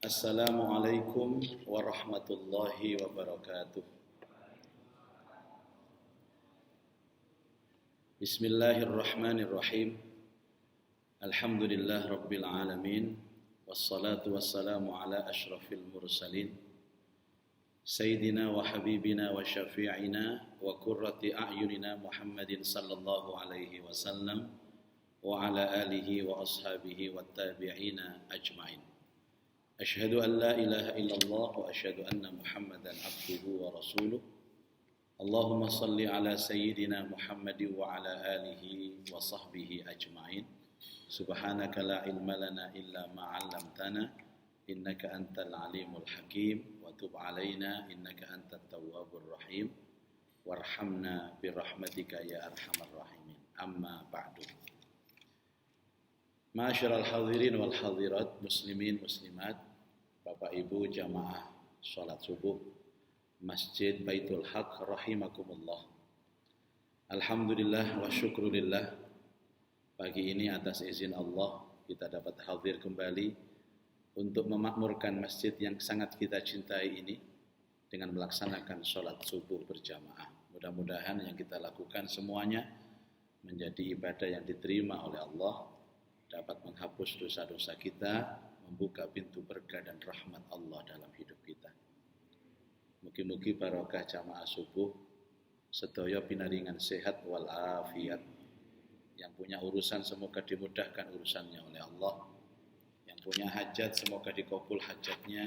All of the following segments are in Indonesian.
Assalamualaikum warahmatullahi wabarakatuh. Bismillahirrahmanirrahim. Alhamdulillah rabbil alamin. Wassalatu wassalamu ala ashrafil mursalin. Sayyidina wa habibina wa syafi'ina wa qurrati a'yunina Muhammadin sallallahu alaihi wasallam wa ala alihi wa ashabihi wa tabi'ina ajma'in. Asyhadu an la ilaha illallah wa asyhadu anna Muhammadan abduhu wa rasuluh. Allahumma salli ala sayyidina Muhammadin wa ala alihi wa sahbihi ajma'in. Subhanaka la ilma lana illa ma 'allamtana innaka antal alimul hakim wa tub alaina innaka antat tawwabur rahim warhamna birahmatika ya arhamar rahimin. Amma ba'du. Ma'asyiral hadirin wal hadirat, muslimin muslimat, Bapak Ibu jamaah salat subuh Masjid Baitul Haq rahimakumullah. Alhamdulillah wa syukrulillah, pagi ini atas izin Allah kita dapat hadir kembali untuk memakmurkan masjid yang sangat kita cintai ini dengan melaksanakan salat subuh berjamaah. Mudah-mudahan yang kita lakukan semuanya menjadi ibadah yang diterima oleh Allah, dapat menghapus dosa-dosa kita, membuka pintu berkah dan rahmat Allah dalam hidup kita. Mugi-mugi barokah jamaah subuh, sedaya pinaringan sehat wal afiat. Yang punya urusan semoga dimudahkan urusannya oleh Allah. Yang punya hajat semoga dikabul hajatnya.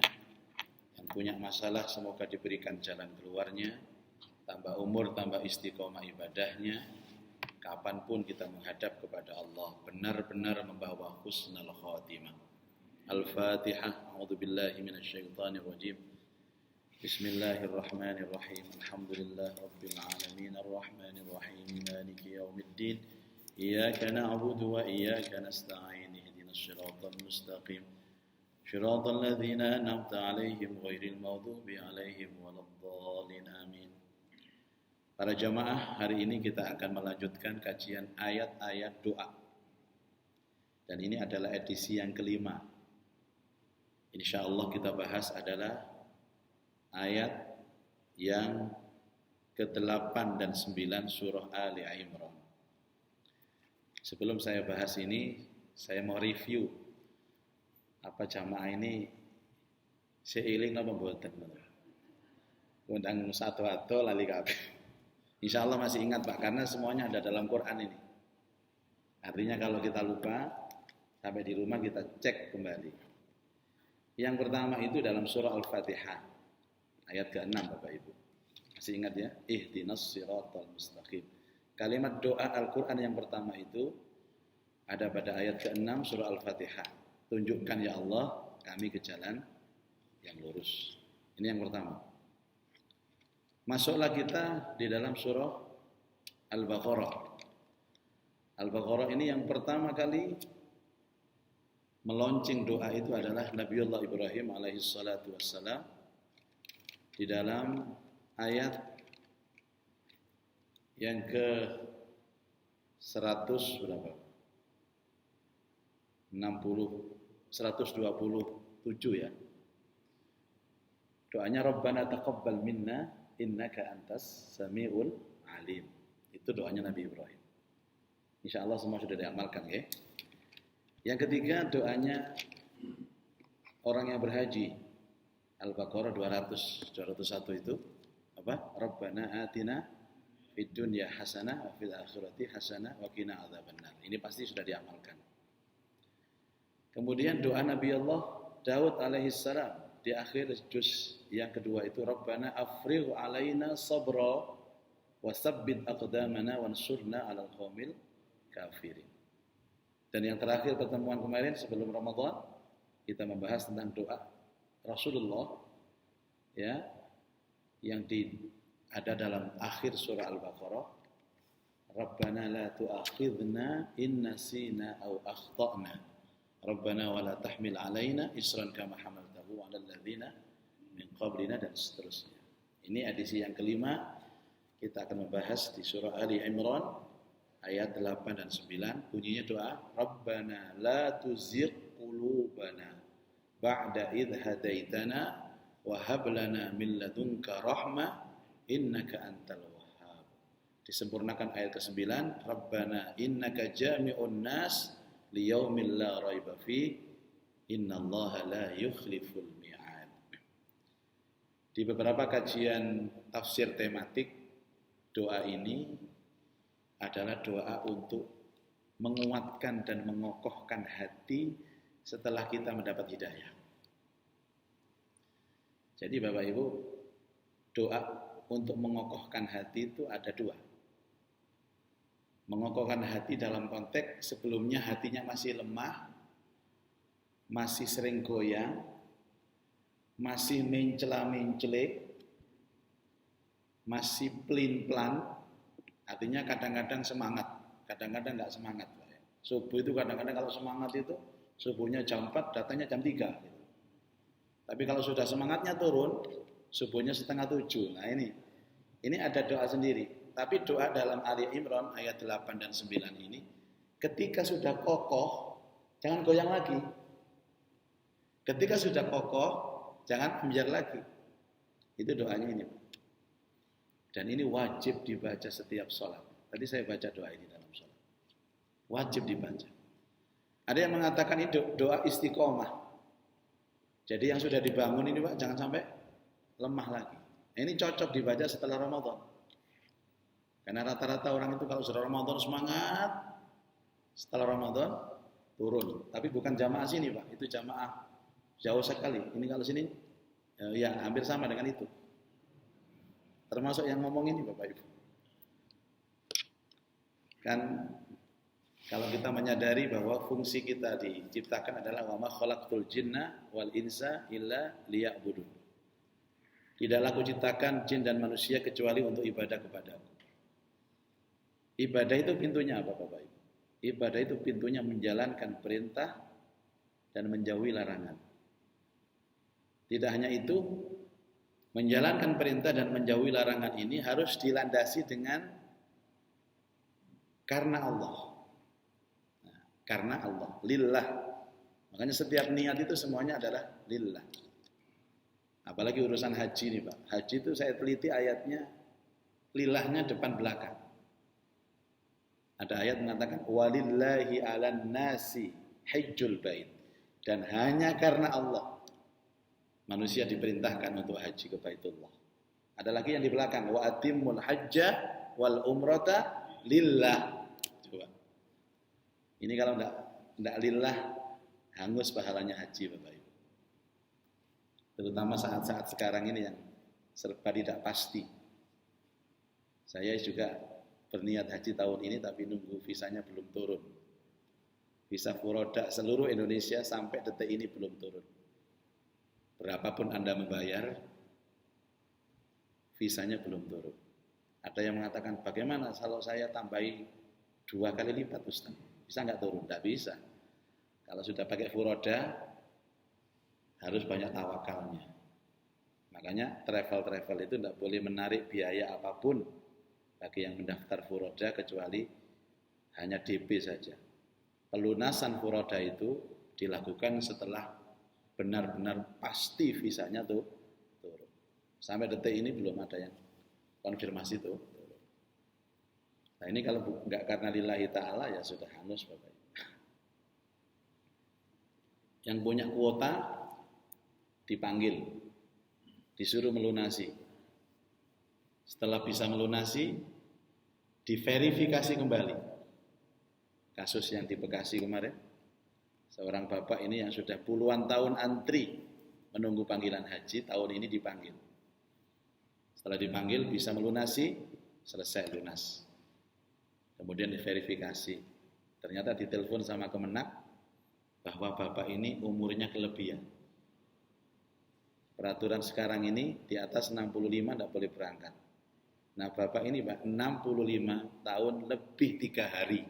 Yang punya masalah semoga diberikan jalan keluarnya. Tambah umur, tambah istiqomah ibadahnya. Kapanpun kita menghadap kepada Allah benar-benar membawa husnul khatimah. Al-Fatihah. A'udzubillahi minasyaitonir rajim. Bismillahirrahmanirrahim. Alhamdulillah rabbil alamin arrahmanir rahim maliki yaumiddin. Iyyaka na'budu wa iyyaka nasta'in. Ihdinas shiratal mustaqim. Shiratal ladzina an'amta 'alaihim ghairil maghdubi 'alaihim waladdallin. Amin. Para jamaah, hari ini kita akan melanjutkan kajian ayat-ayat doa. Dan ini adalah edisi yang kelima. Insya Allah kita bahas adalah ayat yang ke-8 dan 9 surah Ali Imran. Sebelum saya bahas ini, saya mau review apa jamaah ini seiling apa mboten. Undang satu-satu lali kabeh. Insya Allah masih ingat Pak, karena semuanya ada dalam Quran ini. Artinya kalau kita lupa, sampai di rumah kita cek kembali. Yang pertama itu dalam surah Al-Fatihah, ayat ke-6 Bapak Ibu. Masih ingat ya? Ihdinas siratal mustaqim. Kalimat doa Al-Quran yang pertama itu ada pada ayat ke-6 surah Al-Fatihah. Tunjukkan ya Allah kami ke jalan yang lurus. Ini yang pertama. Masuklah kita di dalam surah Al-Baqarah. Al-Baqarah ini yang pertama kali melonceng doa itu adalah Nabiullah Ibrahim alaihi salatu wassalam di dalam ayat yang ke 100 berapa? 127 ya. Doanya Rabbana taqabbal minna innaka antas samiul alim. Itu doanya Nabi Ibrahim. Insya Allah semua sudah diamalkan ya. Yang ketiga doanya orang yang berhaji. Al-Baqarah 201 itu apa? Rabbana atina fid dunya hasanah wa fil akhirati hasanah wa qina adzabannar. Ini pasti sudah diamalkan. Kemudian doa Nabi Allah Daud alaihissalam di akhir juz yang kedua itu Rabbana afrigh alaina sabra wa tsabbit aqdamana wansurna 'alal qaumil kafirin. Dan yang terakhir pertemuan kemarin sebelum Ramadan kita membahas tentang doa Rasulullah ya yang ada dalam akhir surah Al-Baqarah. Rabbana la tu'akhidhna in nasina aw akhtana. Rabbana wa la tahmil 'alaina isran kama hamaltahu 'alal ladzina min qablina, dan seterusnya. Ini edisi yang kelima. Kita akan membahas di surah Ali Imran ayat 8 dan 9. Bunyinya doa Rabbana la tuzigh qulubana ba'da idh hadaitana wa hab lana min ladunka rahmah innaka antal wahhab. Disempurnakan ayat ke-9, Rabbana innaka jami'un nas liyaumil la raiba fi innallaha la yukhliful mi'ad. Di beberapa kajian tafsir tematik, doa ini adalah doa untuk menguatkan dan mengokohkan hati setelah kita mendapat hidayah. Jadi Bapak Ibu, doa untuk mengokohkan hati itu ada dua. Mengokohkan hati dalam konteks sebelumnya hatinya masih lemah, masih sering goyang, masih mencela-mencele, masih pelin-pelan, artinya kadang-kadang semangat, kadang-kadang enggak semangat. Subuh itu kadang-kadang kalau semangat itu, subuhnya jam 4, datangnya jam 3. Tapi kalau sudah semangatnya turun, subuhnya setengah 7. Nah ini ada doa sendiri. Tapi doa dalam Ali Imran ayat 8 dan 9 ini, ketika sudah kokoh, jangan goyang lagi. Ketika sudah kokoh, jangan ambyar lagi. Itu doanya ini. Dan ini wajib dibaca setiap sholat. Tadi saya baca doa ini dalam sholat. Wajib dibaca. Ada yang mengatakan ini doa istiqomah. Jadi yang sudah dibangun ini Pak, jangan sampai lemah lagi. Ini cocok dibaca setelah Ramadan. Karena rata-rata orang itu kalau sudah Ramadan semangat, setelah Ramadan turun. Tapi bukan jamaah sini Pak, itu jamaah jauh sekali. Ini kalau sini, ya hampir sama dengan itu. Termasuk yang ngomong ini Bapak Ibu. Kan kalau kita menyadari bahwa fungsi kita diciptakan adalah wa ma khalaqtul jinna wal insa illa liya'budun. Tidaklah aku ciptakan jin dan manusia kecuali untuk ibadah kepadaku. Ibadah itu pintunya apa Bapak Ibu? Ibadah itu pintunya menjalankan perintah dan menjauhi larangan. Tidak hanya itu, menjalankan perintah dan menjauhi larangan ini harus dilandasi dengan karena Allah. Nah, karena Allah, lillah. Makanya setiap niat itu semuanya adalah lillah. Apalagi urusan haji nih Pak. Haji itu saya teliti ayatnya, lillahnya depan belakang. Ada ayat mengatakan walillahi 'alan nasi hajjul bait, dan hanya karena Allah manusia diperintahkan untuk haji ke Baitullah. Ada lagi yang di belakang wa atimmul hajja wal umrata lillah. Coba. Ini kalau enggak lillah hangus pahalanya haji Bapak Ibu. Terutama saat-saat sekarang ini yang serba tidak pasti. Saya juga berniat haji tahun ini tapi nunggu visanya belum turun. Visa Furoda seluruh Indonesia sampai detik ini belum turun. Berapapun Anda membayar, visanya belum turun. Ada yang mengatakan bagaimana kalau saya tambahi 2 kali lipat Ustaz? Bisa nggak turun? Nggak bisa. Kalau sudah pakai Furoda harus banyak tawakalnya. Makanya travel itu nggak boleh menarik biaya apapun bagi yang mendaftar Furoda kecuali hanya DP saja. Pelunasan Furoda itu dilakukan setelah benar-benar pasti visanya tuh turun. Sampai detik ini belum ada yang konfirmasi tuh turun. Nah ini kalau nggak karena lillahi ta'ala ya sudah hangus Bapak. Yang punya kuota dipanggil, disuruh melunasi. Setelah bisa melunasi, diverifikasi kembali. Kasus yang di Bekasi kemarin, seorang bapak ini yang sudah puluhan tahun antri menunggu panggilan haji, tahun ini dipanggil. Setelah dipanggil bisa melunasi, selesai lunas. Kemudian diverifikasi. Ternyata ditelepon sama Kemenak bahwa bapak ini umurnya kelebihan. Peraturan sekarang ini di atas 65 tidak boleh berangkat. Nah bapak ini Pak 65 tahun lebih 3 hari.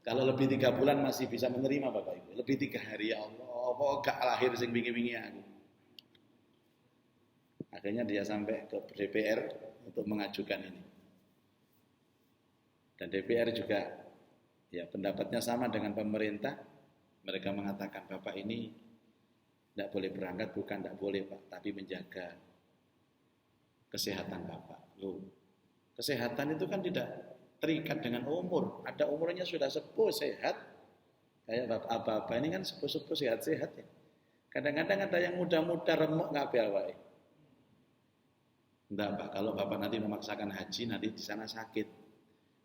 Kalau lebih 3 bulan masih bisa menerima Bapak Ibu. Lebih 3 hari ya Allah, apa gak lahir sing wingi-wingi aku. Akhirnya dia sampai ke DPR untuk mengajukan ini. Dan DPR juga ya pendapatnya sama dengan pemerintah. Mereka mengatakan Bapak ini Tidak boleh berangkat, bukan tidak boleh Pak, tapi menjaga kesehatan Bapak. Loh, kesehatan itu kan tidak terikat dengan umur. Ada umurnya sudah sepuh, sehat. Kayak Bapak-bapak ini kan sepuh-sepuh, sehat-sehat ya. Kadang-kadang ada yang muda-muda remuk nggak awake. Enggak Pak, kalau Bapak nanti memaksakan haji, nanti di sana sakit.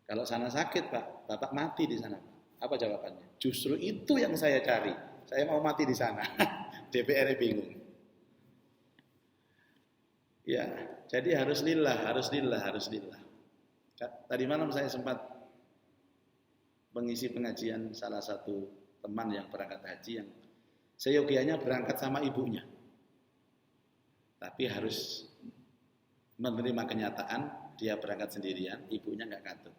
Kalau sana sakit Pak, Bapak mati di sana. Apa jawabannya? Justru itu yang saya cari. Saya mau mati di sana. DPR bingung. Ya, jadi harus lillah. Tadi malam saya sempat mengisi pengajian salah satu teman yang berangkat haji yang seyogianya berangkat sama ibunya. Tapi harus menerima kenyataan dia berangkat sendirian, ibunya nggak katut.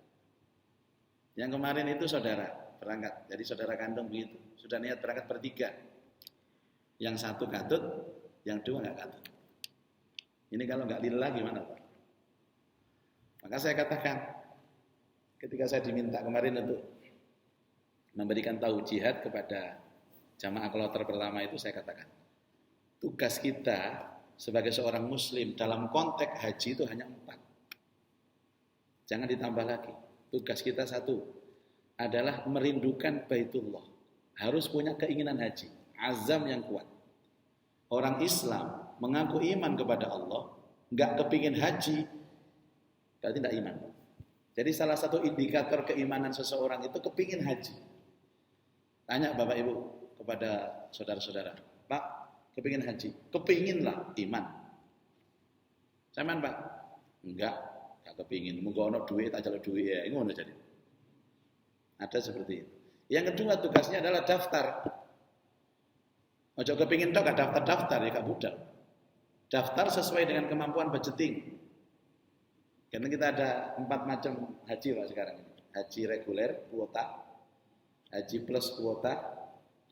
Yang kemarin itu saudara berangkat, jadi saudara kandung begitu. Sudah niat berangkat bertiga. Yang satu katut, yang dua nggak katut. Ini kalau nggak lillah gimana Pak? Maka saya katakan, ketika saya diminta kemarin untuk memberikan tahu jihad kepada jamaah kloter pertama itu, saya katakan, tugas kita sebagai seorang muslim dalam konteks haji itu hanya 4. Jangan ditambah lagi. Tugas kita 1 adalah merindukan Baitullah. Harus punya keinginan haji, azam yang kuat. Orang Islam mengaku iman kepada Allah, nggak kepingin haji, berarti tidak iman. Jadi salah satu indikator keimanan seseorang itu kepingin haji. Tanya Bapak Ibu kepada saudara-saudara, Pak, kepingin haji? Kepinginlah, iman. Samaan Pak? Enggak kepingin. Mungkin ono duit, aja lo duit ya, ini ngono jadi. Ada seperti itu. Yang kedua tugasnya adalah daftar. Ojo kepingin tok gak daftar-daftar ya gak budal. Daftar sesuai dengan kemampuan budgeting. Karena kita ada 4 macam haji Pak sekarang ini. Haji reguler, kuota, haji plus kuota,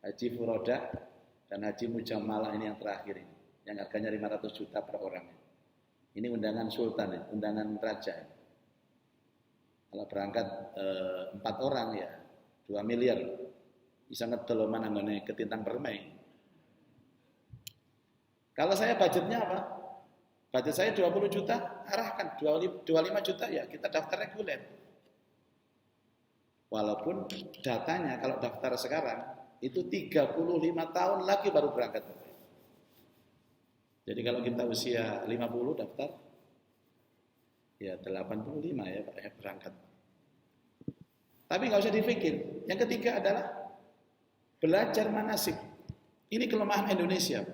haji furoda, dan haji mujamalah ini yang terakhir ini. Yang harganya 500 juta per orang. Ini undangan sultan, undangan raja. Kalau berangkat 4 orang ya 2 miliar. Bisa ngedol mana ngene ketintang permai. Kalau saya budgetnya apa? Budget saya 20 juta, arahkan 25 juta ya kita daftar reguler. Walaupun datanya kalau daftar sekarang itu 35 tahun lagi baru berangkat. Jadi kalau kita usia 50 daftar, ya 85 ya Pak ya berangkat. Tapi nggak usah dipikir. Yang ketiga adalah belajar manasik. Ini kelemahan Indonesia.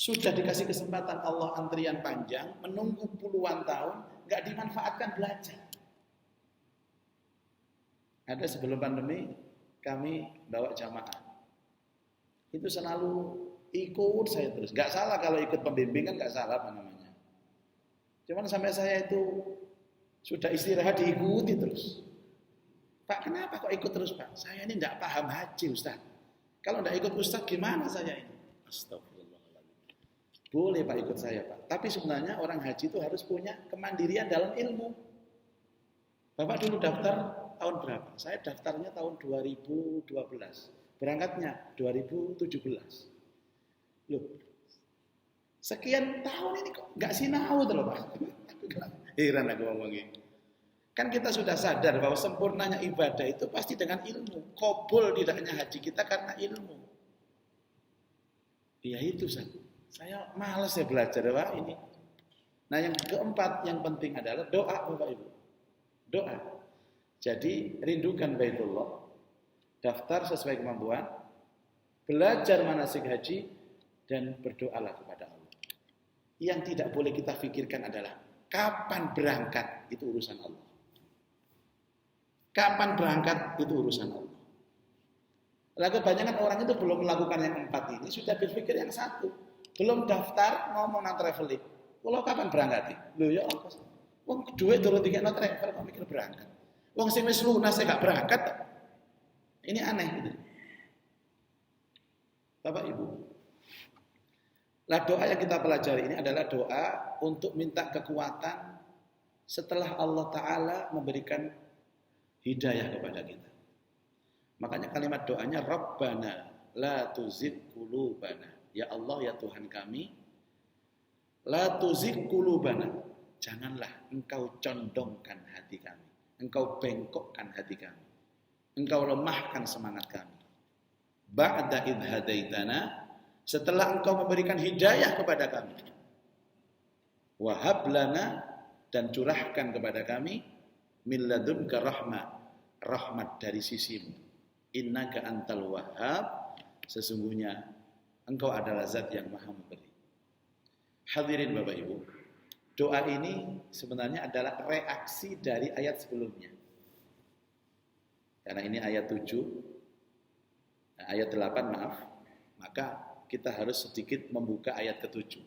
Sudah dikasih kesempatan Allah antrian panjang, menunggu puluhan tahun, nggak dimanfaatkan belajar. Ada sebelum pandemi kami bawa jamaah. Itu selalu ikut saya terus. Nggak salah kalau ikut pembimbingan, nggak salah apa namanya. Cuman sampai saya itu sudah istirahat diikuti terus. Pak, kenapa kok ikut terus Pak? Saya ini nggak paham haji Ustaz. Kalau nggak ikut Ustaz gimana saya ini? Astagfirullah. Boleh Pak ikut saya Pak. Tapi sebenarnya orang haji itu harus punya kemandirian dalam ilmu. Bapak dulu daftar tahun berapa? Saya daftarnya tahun 2012. Berangkatnya 2017. Loh, sekian tahun ini kok nggak sinau tuh loh Pak. Heran aku ngomongin. Kan kita sudah sadar bahwa sempurnanya ibadah itu pasti dengan ilmu. Qabul tidaknya haji kita karena ilmu. Ya itu saya malas ya belajar Pak ini. Nah yang keempat yang penting adalah doa Bapak Ibu. Doa. Jadi rindukan Baitullah, daftar sesuai kemampuan, belajar manasik haji, dan berdoalah kepada Allah. Yang tidak boleh kita pikirkan adalah kapan berangkat itu urusan Allah. Kapan berangkat itu urusan Allah. Lalu kebanyakan orang itu belum melakukan yang 4 ini, sudah berpikir yang 1. Belum daftar ngomong nang traveling. Kalau kapan berangkat? Lho ya apa? Wong duit turun tiket no travel kok mikir berangkat. Wong sing wis lunas gak berangkat. Ini aneh gitu. Bapak Ibu. Lah doa yang kita pelajari ini adalah doa untuk minta kekuatan setelah Allah Ta'ala memberikan hidayah kepada kita. Makanya kalimat doanya Rabbana la tuzigh qulubana Ya Allah, ya Tuhan kami, la tuzigh qulubana. Janganlah engkau condongkan hati kami. Engkau bengkokkan hati kami. Engkau lemahkan semangat kami. Ba'da idh hadaitana, setelah engkau memberikan hidayah kepada kami. Wahab lana, dan curahkan kepada kami min ladunka rahmat dari sisimu. Innaka antal wahhab, sesungguhnya engkau adalah zat yang maha memberi. Hadirin Bapak Ibu, doa ini sebenarnya adalah reaksi dari ayat sebelumnya. Karena ini ayat 7, ayat 8 maaf, maka kita harus sedikit membuka ayat ke-7.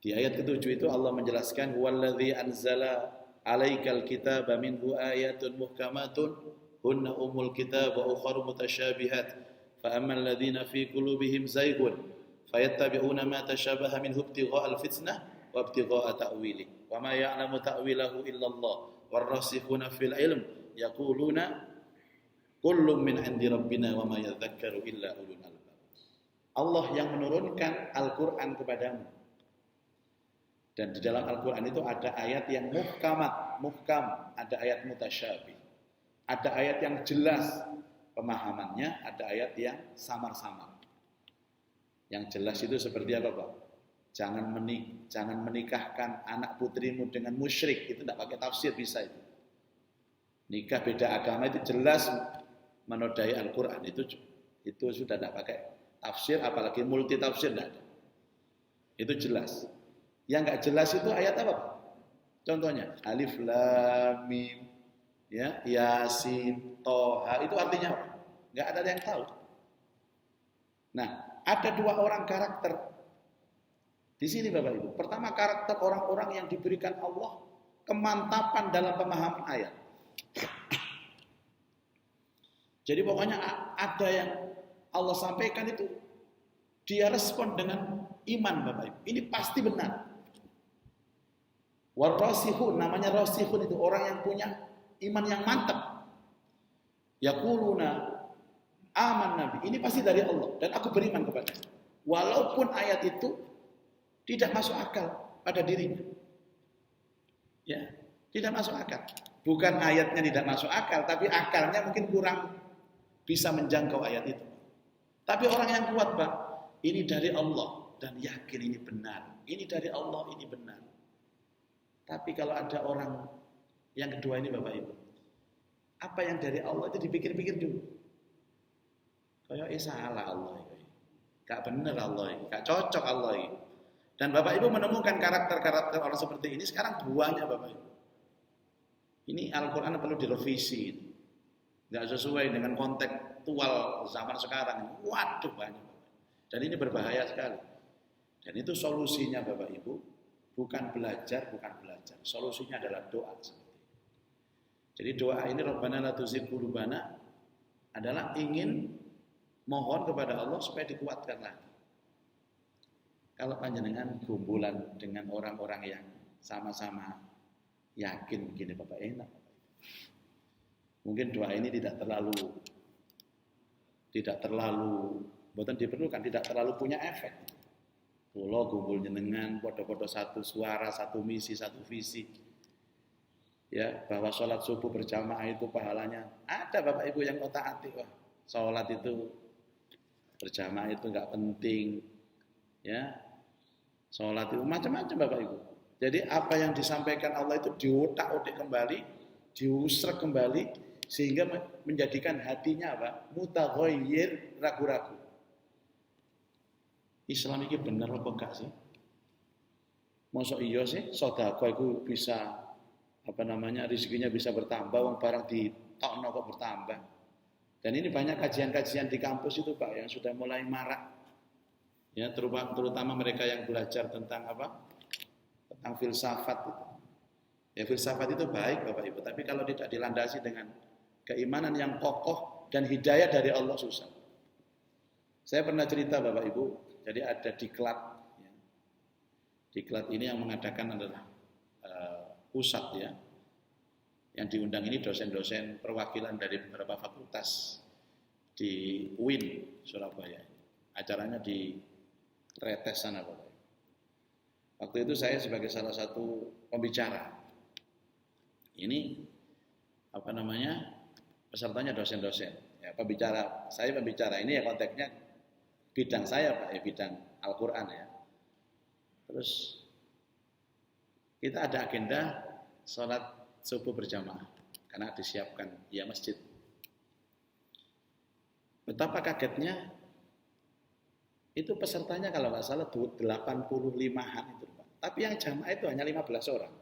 Di ayat ke-7 itu Allah menjelaskan wallazi anzala alaikal kitaba minhu ayatun muhkamatun hunna umul kitab wa ukharu mutasyabihat fa ammal ladzina fi qulubihim zaygun fayattabi'una ma tashabaha minhu ibtigha'al fitnah wa ibtigha'a ta'wili wa ma ya'lamu ta'wilahu illallah warrasikhuna fil ilm yaquluna kullun min 'indi rabbina wa ma yadhakkaru illa ulul albab. Allah yang menurunkan Al-Qur'an kepadamu. Dan di dalam Al-Quran itu ada ayat yang muhkam, ada ayat mutasyabih. Ada ayat yang jelas pemahamannya, ada ayat yang samar-samar. Yang jelas itu seperti apa, Pak? Jangan menikahkan anak putrimu dengan musyrik, itu tidak pakai tafsir bisa itu. Nikah beda agama itu jelas menodai Al-Quran, itu sudah tidak pakai tafsir, apalagi multi tafsir tidak ada. Itu jelas. Yang nggak jelas itu ayat apa? Contohnya Alif Lam Mim, ya, Yasin, Toha, itu artinya apa? Nggak ada yang tahu. Nah, ada dua orang karakter di sini Bapak Ibu. Pertama, karakter orang-orang yang diberikan Allah kemantapan dalam pemahaman ayat. Jadi pokoknya ada yang Allah sampaikan itu dia respon dengan iman Bapak Ibu. Ini pasti benar. Warasihun, namanya rasihun itu orang yang punya iman yang mantap. Yaquluna aman Nabi, ini pasti dari Allah dan aku beriman kepadanya. Walaupun ayat itu tidak masuk akal pada dirinya. Ya, tidak masuk akal. Bukan ayatnya tidak masuk akal, tapi akalnya mungkin kurang bisa menjangkau ayat itu. Tapi orang yang kuat, Pak, ini dari Allah dan yakin ini benar. Ini dari Allah, ini benar. Tapi kalau ada orang yang kedua ini Bapak Ibu, apa yang dari Allah itu dipikir-pikir dulu. Kayak salah Allah ini. Gak benar Allah ini, gak cocok Allah ini. Dan Bapak Ibu menemukan karakter-karakter orang seperti ini sekarang buahnya Bapak Ibu. Ini Al-Quran perlu direvisi. Gak sesuai dengan kontekstual zaman sekarang. Waduh banyak. Dan ini berbahaya sekali. Dan itu solusinya Bapak Ibu. Bukan belajar. Solusinya adalah doa. Jadi doa ini Rabbana la tuzigh qulubana adalah ingin mohon kepada Allah supaya dikuatkan lagi. Kalau panjenengan gumbulan dengan orang-orang yang sama-sama yakin begini Bapak enak. Mungkin doa ini tidak terlalu bukan diperlukan, tidak terlalu punya efek. Kula gumpul jenengan, podo-podo satu suara, satu misi, satu visi. Ya, bahwa sholat subuh berjamaah itu pahalanya. Ada Bapak Ibu yang otak-atik, wah, sholat itu berjamaah itu enggak penting. Ya. Sholat itu macam-macam Bapak Ibu. Jadi apa yang disampaikan Allah itu diotak-otak kembali, diusrek kembali sehingga menjadikan hatinya apa? Mutaghayyir, ragu-ragu. Islam ini benar apa enggak sih? Masa iya sih sedekah itu bisa rezekinya bisa bertambah, wong barang ditokno kok bertambah. Dan ini banyak kajian-kajian di kampus itu Pak yang sudah mulai marak. Ya, terutama mereka yang belajar tentang tentang filsafat itu. Ya, filsafat itu baik Bapak Ibu, tapi kalau tidak dilandasi dengan keimanan yang kokoh dan hidayah dari Allah susah. Saya pernah cerita Bapak Ibu. Jadi ada diklat, ya. Diklat ini yang mengadakan adalah pusat ya, yang diundang ini dosen-dosen perwakilan dari beberapa fakultas di UIN Surabaya. Acaranya di Tretes sana, Bapak. Waktu itu saya sebagai salah satu pembicara. Ini pesertanya dosen-dosen. Ya, saya pembicara ini ya konteksnya bidang saya, Pak, ya bidang Al-Qur'an ya. Terus kita ada agenda sholat subuh berjamaah karena disiapkan ya masjid. Betapa kagetnya itu pesertanya kalau nggak salah 85-an itu, Pak. Tapi yang jamaah itu hanya 15 orang.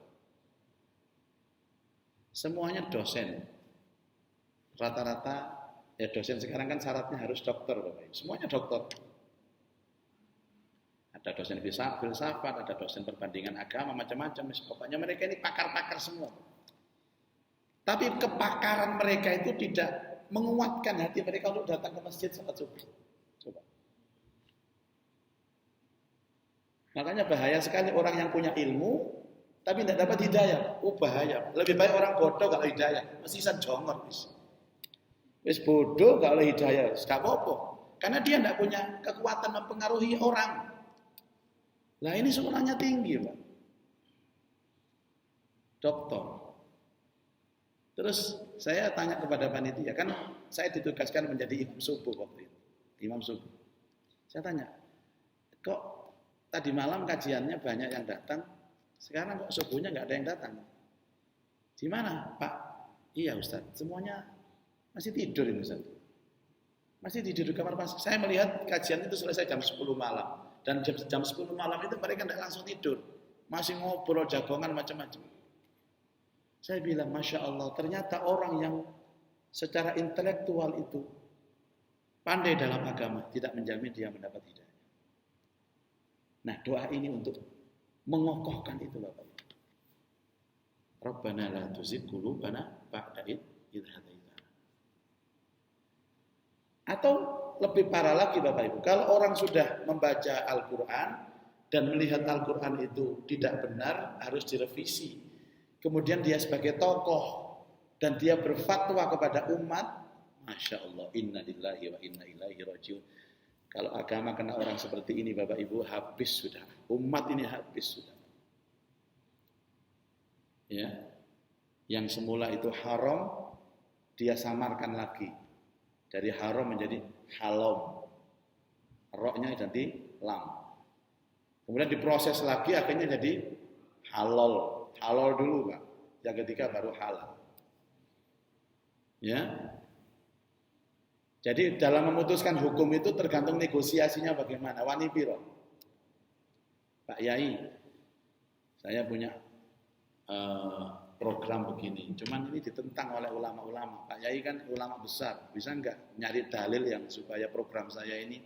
Semuanya dosen. Rata-rata ya dosen sekarang kan syaratnya harus dokter, Bapak. Semuanya dokter. Ada dosen filsafat, ada dosen perbandingan agama, macam-macam. Pokoknya mereka ini pakar-pakar semua. Tapi kepakaran mereka itu tidak menguatkan hati mereka untuk datang ke masjid salat subuh. Coba. Makanya bahaya sekali orang yang punya ilmu tapi tidak dapat hidayah. Oh bahaya. Lebih baik orang bodoh kalau hidayah. Mesti bisa jongor. Wis bodoh kalau hidayah. Gak apa-apa. Karena dia tidak punya kekuatan mempengaruhi orang. Nah ini sekolahnya tinggi, Pak. Doktor. Terus saya tanya kepada panitia, kan saya ditugaskan menjadi imam subuh waktu itu. Imam subuh. Saya tanya, kok tadi malam kajiannya banyak yang datang, sekarang kok subuhnya nggak ada yang datang? Di mana, Pak? Iya, Ustaz. Semuanya masih tidur ini, Ustaz. Masih tidur di kamar pas. Saya melihat kajian itu selesai jam 10 malam. Dan jam 10 malam itu mereka tidak langsung tidur. Masih ngobrol, jagongan, macam-macam. Saya bilang, Masya Allah, ternyata orang yang secara intelektual itu pandai dalam agama, tidak menjamin dia mendapat hidayah. Nah, doa ini untuk mengokohkan itu, Bapak. Rabbana la tuzigh qulubana ba'da idh hadaitana. Atau lebih parah lagi, Bapak Ibu, kalau orang sudah membaca Al-Quran dan melihat Al-Quran itu tidak benar, harus direvisi. Kemudian dia sebagai tokoh dan dia berfatwa kepada umat, Masya Allah, inna lillahi wa inna ilaihi rajiun. Kalau agama kena orang seperti ini, Bapak Ibu, habis sudah. Umat ini habis sudah. Ya, yang semula itu haram, dia samarkan lagi. Dari haram menjadi halom. Roknya jadi lam. Kemudian diproses lagi, akhirnya jadi halal. Halal dulu, Pak. Yang ketiga baru halal. Ya. Jadi dalam memutuskan hukum itu tergantung negosiasinya bagaimana. Wani piro. Pak Yai, saya punya program begini. Cuman ini ditentang oleh ulama-ulama. Pak Yai kan ulama besar. Bisa enggak nyari dalil yang supaya program saya ini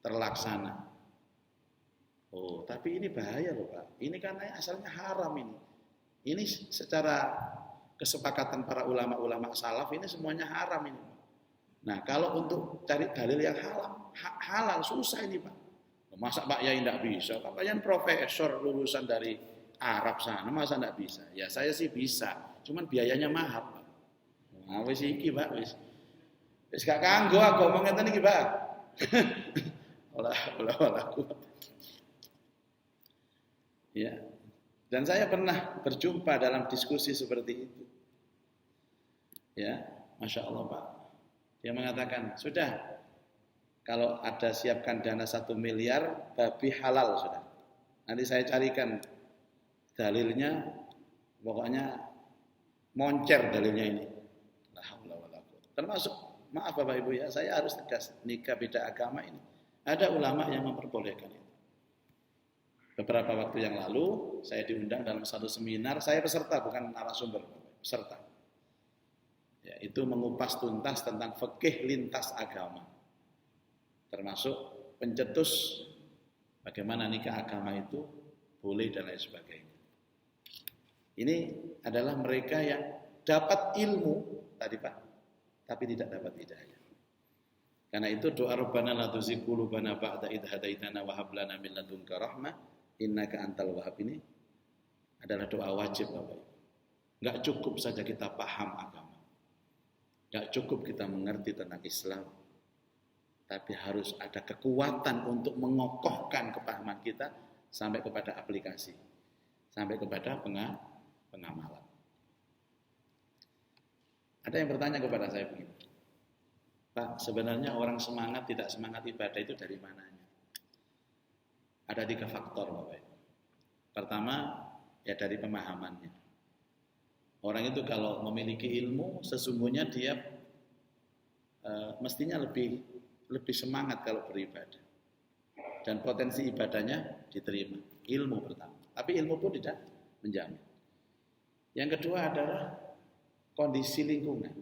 terlaksana? Oh, tapi ini bahaya loh, Pak. Ini karena asalnya haram ini. Ini secara kesepakatan para ulama-ulama salaf ini semuanya haram ini, Pak. Nah, kalau untuk cari dalil yang halal susah ini, Pak. Masa Pak Yai tidak bisa? Pak Yai profesor lulusan dari Arab sana, masa tidak bisa? Ya saya sih bisa, cuman biayanya mahal, Pak. Nah, wis iki, Pak, wis gak kanggo aku ngomong ngeten iki, Pak. Olah. Ya. Dan saya pernah berjumpa dalam diskusi seperti itu. Ya, Masya Allah, Pak. Dia mengatakan, sudah, kalau ada siapkan dana 1 miliar, babi halal sudah. Nanti saya carikan dalilnya, pokoknya moncer dalilnya ini. Termasuk, maaf Bapak Ibu ya, saya harus tegas, nikah beda agama ini. Ada ulama yang memperbolehkan itu. Beberapa waktu yang lalu, saya diundang dalam satu seminar, saya peserta, bukan narasumber, peserta. Ya, itu mengupas tuntas tentang fikih lintas agama. Termasuk pencetus bagaimana nikah agama itu boleh dan lain sebagainya. Ini adalah mereka yang dapat ilmu tadi, Pak, tapi tidak dapat hidayah. Karena itu doa Rabbana la tuzigh qulubana ba'da idh hadaitana wa hab lana min ladunka rahmah innaka antal wahhab ini adalah doa wajib, Bapak. Enggak cukup saja kita paham agama. Enggak cukup kita mengerti tentang Islam. Tapi harus ada kekuatan untuk mengokohkan kepahaman kita sampai kepada aplikasi, sampai kepada pengamalan. Ada yang bertanya kepada saya begini, Pak, sebenarnya orang semangat tidak semangat ibadah itu dari mananya? Ada 3 faktor, Bapak. Pertama, ya dari pemahamannya. Orang itu kalau memiliki ilmu, sesungguhnya dia mestinya lebih semangat kalau beribadah. Dan potensi ibadahnya diterima. Ilmu pertama. Tapi ilmu pun tidak menjamin. Yang kedua adalah kondisi lingkungan.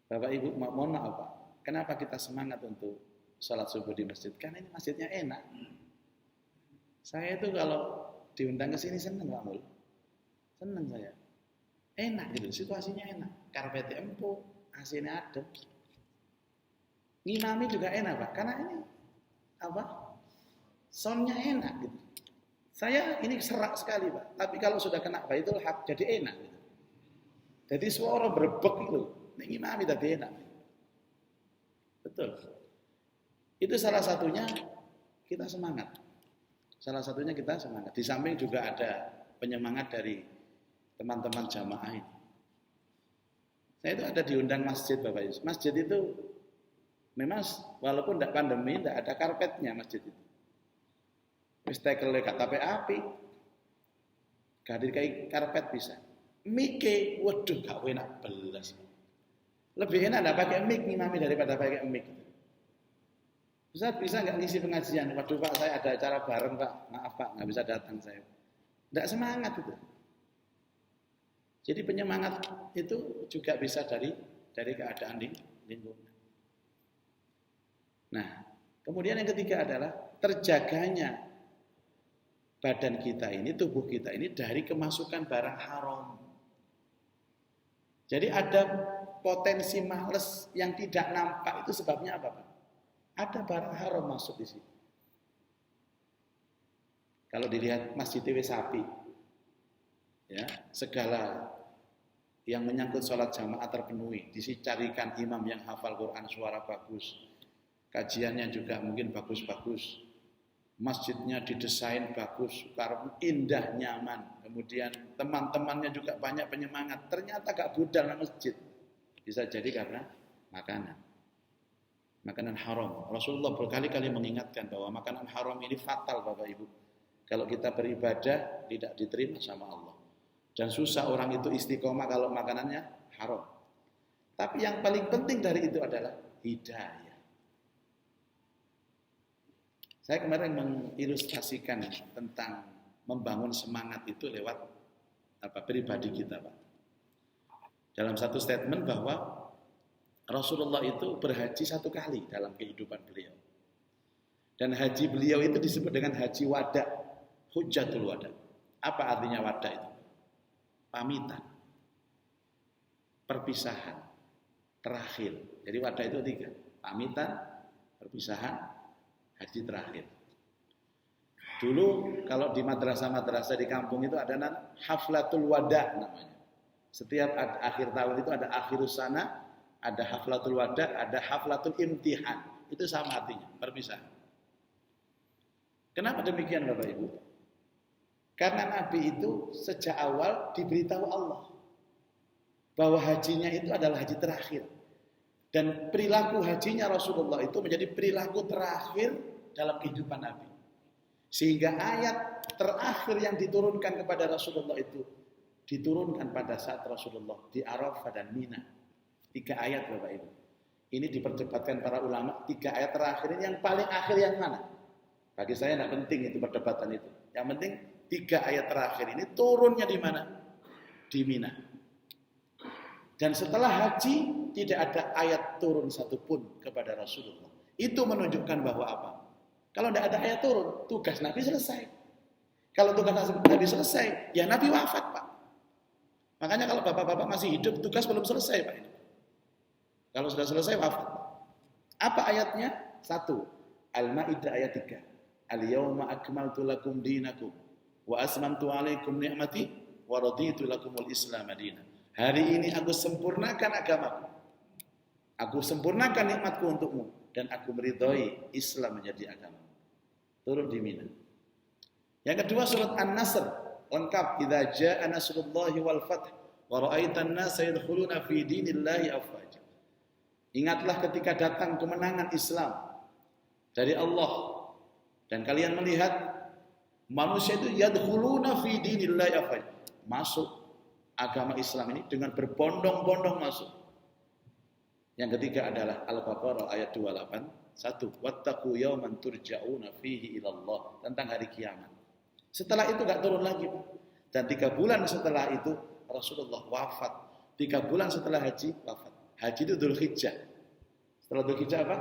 Bapak Ibu, mohon maaf Pak, kenapa kita semangat untuk sholat subuh di masjid? Karena ini masjidnya enak. Saya itu kalau diundang ke sini senang Pak Mul. Senang saya. Enak gitu, situasinya enak. Karpetnya empuk, AC-nya adem. Ngimami juga enak Pak, karena ini soundnya enak gitu. Saya ini serak sekali Pak, tapi kalau sudah kena Baitul Haq jadi enak gitu. Jadi suara berebek itu, ngimami tadi enak. Betul. Itu salah satunya kita semangat. Salah satunya kita semangat. Di samping juga ada penyemangat dari teman-teman jamaah ini. Saya itu ada diundang masjid Bapak Ibu. Masjid itu memang walaupun tidak pandemi, tidak ada karpetnya masjid itu. Wis tekel gak tape api. Gak dikai karpet bisa. Mike, waduh gak enak belas. Lebih enak enggak pakai mic ngimami daripada pakai mic. Ustaz bisa enggak ngisi pengajian? Waduh Pak, saya ada acara bareng Pak. Maaf Pak, enggak bisa datang saya. Enggak semangat itu. Jadi penyemangat itu juga bisa dari keadaan lingkungan. Nah, kemudian yang ketiga adalah terjaganya badan kita ini, tubuh kita ini dari kemasukan barang haram. Jadi ada potensi males yang tidak nampak, itu sebabnya apa Pak? Ada barang haram masuk di situ. Kalau dilihat Masjid TV Sapi, ya, segala yang menyangkut sholat jamaah terpenuhi, dicarikan imam yang hafal Quran, suara bagus, kajiannya juga mungkin bagus-bagus, masjidnya didesain bagus, indah, nyaman, kemudian teman-temannya juga banyak penyemangat, ternyata gak budal masjid. Bisa jadi karena makanan haram. Rasulullah berkali-kali mengingatkan bahwa makanan haram ini fatal Bapak Ibu. Kalau kita beribadah tidak diterima sama Allah. Dan susah orang itu istiqomah kalau makanannya haram. Tapi yang paling penting dari itu adalah hidayah. Saya kemarin mengilustrasikan tentang membangun semangat itu lewat pribadi kita Pak. Dalam satu statement bahwa Rasulullah itu berhaji 1 kali dalam kehidupan beliau. Dan haji beliau itu disebut dengan haji wada, hujjatul wada. Apa artinya wada itu? Pamitan, perpisahan, terakhir. Jadi wada itu 3, pamitan, perpisahan, haji terakhir. Dulu kalau di madrasah-madrasah di kampung itu ada haflatul wada namanya. Setiap akhir tahun itu ada akhirus sana, ada haflatul wada, ada haflatul imtihan. Itu sama artinya, perpisahan. Kenapa demikian Bapak Ibu? Karena Nabi itu sejak awal diberitahu Allah bahwa hajinya itu adalah haji terakhir. Dan perilaku hajinya Rasulullah itu menjadi perilaku terakhir dalam kehidupan Nabi. Sehingga ayat terakhir yang diturunkan kepada Rasulullah itu diturunkan pada saat Rasulullah di Arafah dan Mina. 3 ayat Bapak Ibu. Ini diperdebatkan para ulama. 3 ayat terakhir ini yang paling akhir yang mana? Bagi saya tidak penting itu perdebatan itu. Yang penting 3 ayat terakhir ini turunnya di mana? Di Mina. Dan setelah haji tidak ada ayat turun satupun kepada Rasulullah. Itu menunjukkan bahwa apa? Kalau tidak ada ayat turun, tugas Nabi selesai. Kalau tugas Nabi selesai, ya Nabi wafat Pak. Makanya kalau bapak-bapak masih hidup, tugas belum selesai Pak. Kalau sudah selesai, wafat. Apa ayatnya? 1. Al-Ma'idah ayat 3. Al-yawma akmaltu lakum dinakum wa asmamtu alaikum ni'mati wa raditu lakumul islam madinah. Hari ini aku sempurnakan agamaku. Aku sempurnakan nikmatku untukmu dan aku meridhoi Islam menjadi agama. Turun di Mina. Yang kedua surat An-Nasr lengkap, idza jaa nasrullahi wal fath wa ra'aitan nasa yadkhuluna fi dinillahi afwaja. Ingatlah ketika datang kemenangan Islam dari Allah dan kalian melihat manusia itu yadkhuluna fi dinillahi afwaja, masuk agama Islam ini dengan berbondong-bondong masuk. Yang ketiga adalah Al-Baqarah ayat 28, 1 wattaqu yawman turja'una fihi ilallah, tentang hari kiamat. Setelah itu enggak turun lagi, Pak. Dan 3 bulan setelah itu Rasulullah wafat. 3 bulan setelah haji wafat. Haji itu Dzulhijjah. Setelah Dzulhijjah apa?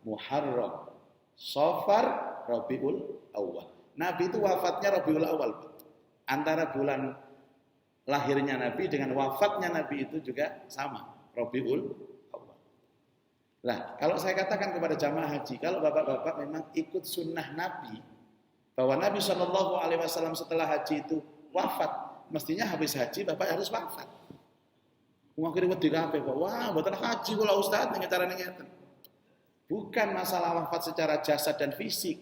Muharram, Safar, Rabiul Awal. Nabi itu wafatnya Rabiul Awal, Pak. Antara bulan lahirnya Nabi dengan wafatnya Nabi itu juga sama, Rabiul Awal. Nah, kalau saya katakan kepada jamaah haji, kalau bapak-bapak memang ikut sunnah Nabi, bahwa Nabi SAW setelah haji itu wafat, mestinya habis haji bapak harus wafat. Akhirnya wedi kabeh, wah, mboten haji kula Ustaz ning carane ngeten. Bukan masalah wafat secara jasad dan fisik,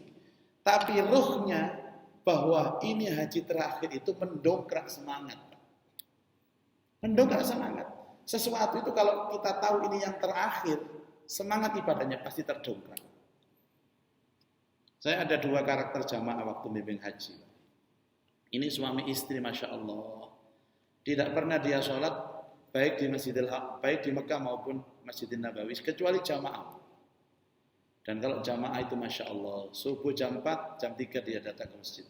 tapi ruhnya, bahwa ini haji terakhir itu mendongkrak semangat. Mendongkrak semangat. Sesuatu itu kalau kita tahu ini yang terakhir, semangat ibadahnya pasti terdongkrak. Saya ada 2 karakter jamaah waktu bimbing haji. Ini suami istri, Masya Allah. Tidak pernah dia sholat baik di Masjidil Haram, baik di Mekah maupun Masjidil Nabawi, kecuali jamaah. Dan kalau jamaah itu Masya Allah, subuh jam 4, jam 3 dia datang ke masjid.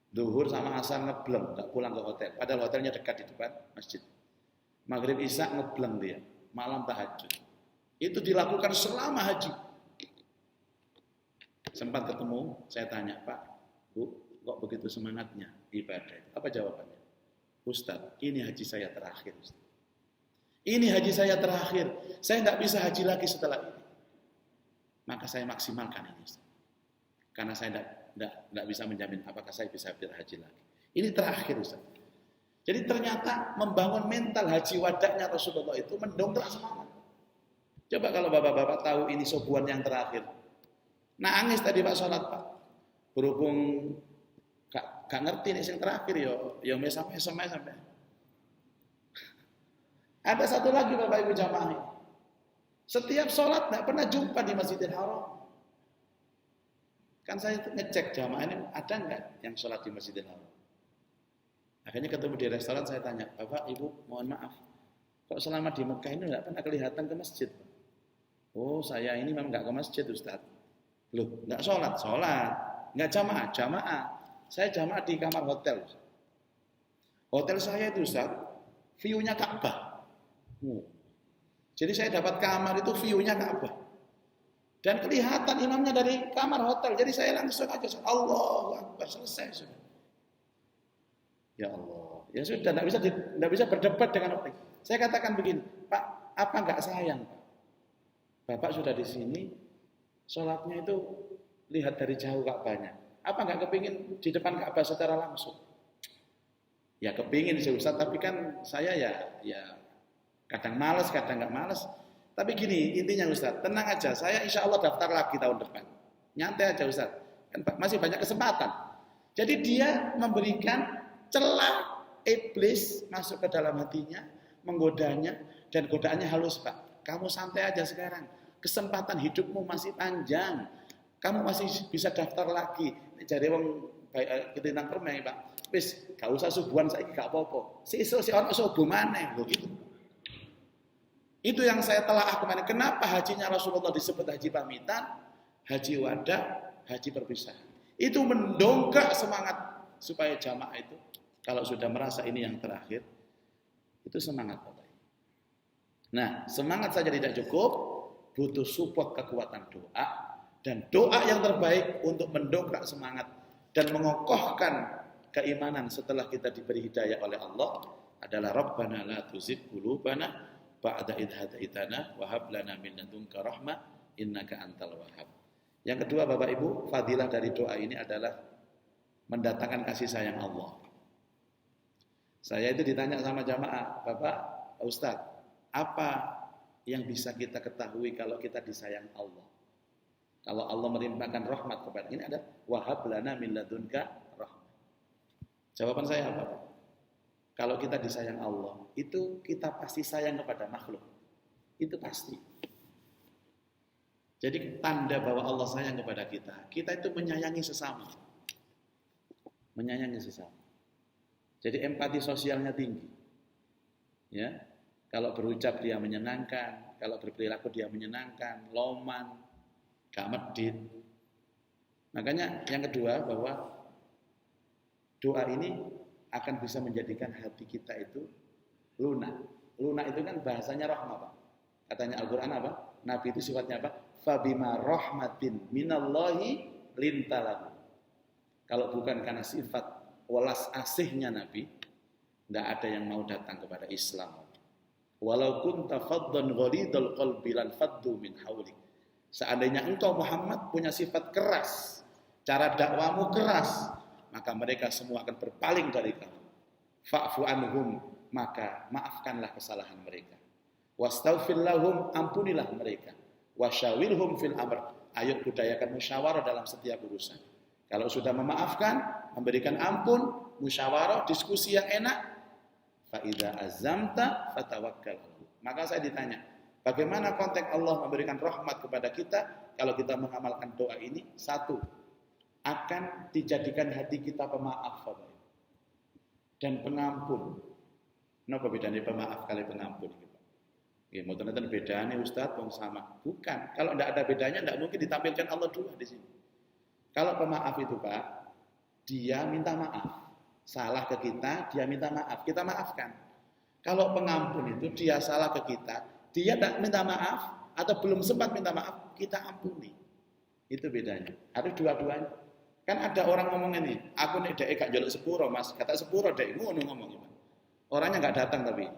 Duhur sama asar ngebleng, tak pulang ke hotel. Padahal hotelnya dekat di depan masjid. Maghrib Isya ngebleng dia, malam tahajud. Itu dilakukan selama haji. Sempat ketemu, saya tanya, Pak, Bu, kok begitu semangatnya ibadah? Apa jawabannya? Ustaz, ini haji saya terakhir. Ustaz. Ini haji saya terakhir. Saya tidak bisa haji lagi setelah ini. Maka saya maksimalkan ini, Ustaz. Karena saya tidak bisa menjamin apakah saya bisa berhaji lagi. Ini terakhir, Ustaz. Jadi ternyata membangun mental haji wadahnya Rasulullah itu mendongkrak semangat. Coba kalau bapak-bapak tahu ini subuhan yang terakhir. Nangis tadi Pak sholat, Pak. Berhubung gak ngerti nih yang terakhir yo sampai. Ada satu lagi Bapak Ibu jamaah ini. Setiap sholat gak pernah jumpa di Masjidil Haram. Kan saya ngecek jamaah ini ada enggak yang sholat di Masjidil Haram. Akhirnya ketemu di restoran, saya tanya, Bapak Ibu mohon maaf, kok selama di Mekah ini gak pernah kelihatan ke masjid? Oh saya ini memang gak ke masjid Ustaz. Loh, enggak sholat, enggak jamaah. Saya jamaah di kamar hotel. Hotel saya itu Ustaz, view-nya Ka'bah. Jadi saya dapat kamar itu view-nya Ka'bah. Dan kelihatan imamnya dari kamar hotel. Jadi saya langsung aja, Allahu Akbar, selesai sudah. Ya Allah, ya sudah, enggak bisa berdebat dengan orang. Saya katakan begini, Pak, apa enggak sayang, Pak? Bapak sudah di sini, sholatnya itu lihat dari jauh Ka'bahnya. Apa enggak kepingin di depan Ka'bah secara langsung? Ya kepingin sih Ustaz, tapi kan saya ya kadang malas, kadang enggak malas. Tapi gini intinya Ustaz, tenang aja, saya insya Allah daftar lagi tahun depan. Nyantai aja Ustaz, kan masih banyak kesempatan. Jadi dia memberikan celah iblis masuk ke dalam hatinya, menggodanya, dan godaannya halus Pak. Kamu santai aja sekarang. Kesempatan hidupmu masih panjang. Kamu masih bisa daftar lagi. Jadi wong ketintang permai, Pak. Wis, gak usah subuhan saiki gak apa-apa. Sesuk si ono subuh maneh lho gitu. Itu yang saya telaah kemarin. Kenapa hajinya Rasulullah disebut haji pamitan, haji wada, haji perpisahan. Itu mendongkrak semangat supaya jamaah itu kalau sudah merasa ini yang terakhir, itu semangat Bapak. Nah, semangat saja tidak cukup, butuh support kekuatan doa, dan doa yang terbaik untuk mendongkrak semangat dan mengokohkan keimanan setelah kita diberi hidayah oleh Allah adalah Rabbana la tuzigh qulubana ba'da idh hadaitana wa hab lana min ladunka rahmah innaka antal wahhab. Yang kedua Bapak Ibu, fadilah dari doa ini adalah mendatangkan kasih sayang Allah. Saya itu ditanya sama jamaah, Bapak Ustaz, apa yang bisa kita ketahui kalau kita disayang Allah? Kalau Allah melimpahkan rahmat kepada ini ada wahab lana min ladunka rahmat. Jawaban saya apa? Kalau kita disayang Allah, itu kita pasti sayang kepada makhluk. Itu pasti. Jadi tanda bahwa Allah sayang kepada kita, kita itu menyayangi sesama. Menyayangi sesama. Jadi empati sosialnya tinggi. Ya. Kalau berucap dia menyenangkan, kalau berperilaku dia menyenangkan, loman, gak medit. Makanya yang kedua bahwa doa ini akan bisa menjadikan hati kita itu lunak. Lunak itu kan bahasanya rahmah, Pak. Katanya Al-Qur'an apa? Nabi itu sifatnya apa? Fabima rahmatin minallahi lintalahu. Kalau bukan karena sifat welas asihnya Nabi, tidak ada yang mau datang kepada Islam. Walau kunta faddan ghalidul qalbi lan faddu min hawlik. Seandainya engkau Muhammad punya sifat keras, cara dakwamu keras, maka mereka semua akan berpaling dari kamu. Fa'fu anhum, maka maafkanlah kesalahan mereka. Wastaghfir lahum, ampunilah mereka. Wasyawirhum fil amr, ayo budayakan musyawarah dalam setiap urusan. Kalau sudah memaafkan, memberikan ampun, musyawarah, diskusi yang enak, fa idza azamta fatawakkal. Maka saya ditanya, bagaimana konteks Allah memberikan rahmat kepada kita kalau kita mengamalkan doa ini? Satu, akan dijadikan hati kita pemaaf, Bapak. Dan pengampun. Kenapa bedanya pemaaf kali pengampun? Ya, mau ternyata bedanya Ustaz, sama. Bukan. Kalau tidak ada bedanya, tidak mungkin ditampilkan Allah dua di sini. Kalau pemaaf itu Pak, dia minta maaf. Salah ke kita, dia minta maaf. Kita maafkan. Kalau pengampun itu dia salah ke kita, dia tidak minta maaf atau belum sempat minta maaf, kita ampuni. Itu bedanya. Harus dua-duanya. Kan ada orang ngomong ini, aku nek dek gak njaluk sepuro Mas, kata sepuro dek ngono ngomong. Orangnya nggak datang tapi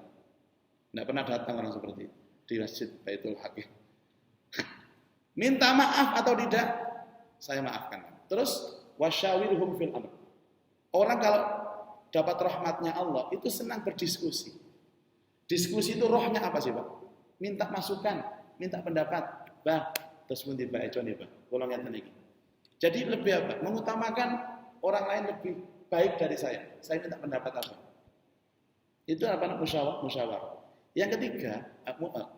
nggak pernah datang orang seperti itu di Masjid Baitul Hakim. Minta maaf atau tidak, saya maafkan. Terus wasyawirhum fil amr. Orang kalau dapat rahmatnya Allah itu senang berdiskusi. Diskusi itu rohnya apa sih, Pak? Minta masukan, minta pendapat. Bah, terus pun tiba itu nih, Pak. Kalau ngeten iki. Jadi lebih apa? Mengutamakan orang lain lebih baik dari saya. Saya minta pendapat apa? Itu apa? Musyawarah. Yang ketiga,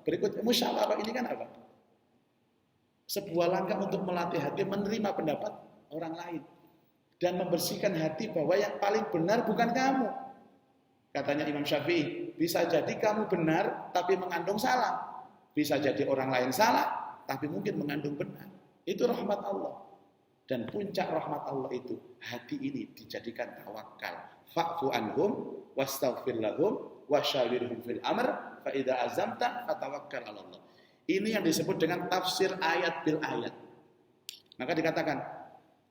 berikut musyawarah ini kan apa? Sebuah langkah untuk melatih hati menerima pendapat orang lain dan membersihkan hati bahwa yang paling benar bukan kamu. Katanya Imam Syafi'i, bisa jadi kamu benar tapi mengandung salah. Bisa jadi orang lain salah tapi mungkin mengandung benar. Itu rahmat Allah. Dan puncak rahmat Allah itu, hati ini dijadikan tawakal. Fa'fu anhum, wastaghfir lahum, wasyawirhum fil amr, fa idza azamta fatawakkal 'ala Allah. Ini yang disebut dengan tafsir ayat bil ayat. Maka dikatakan,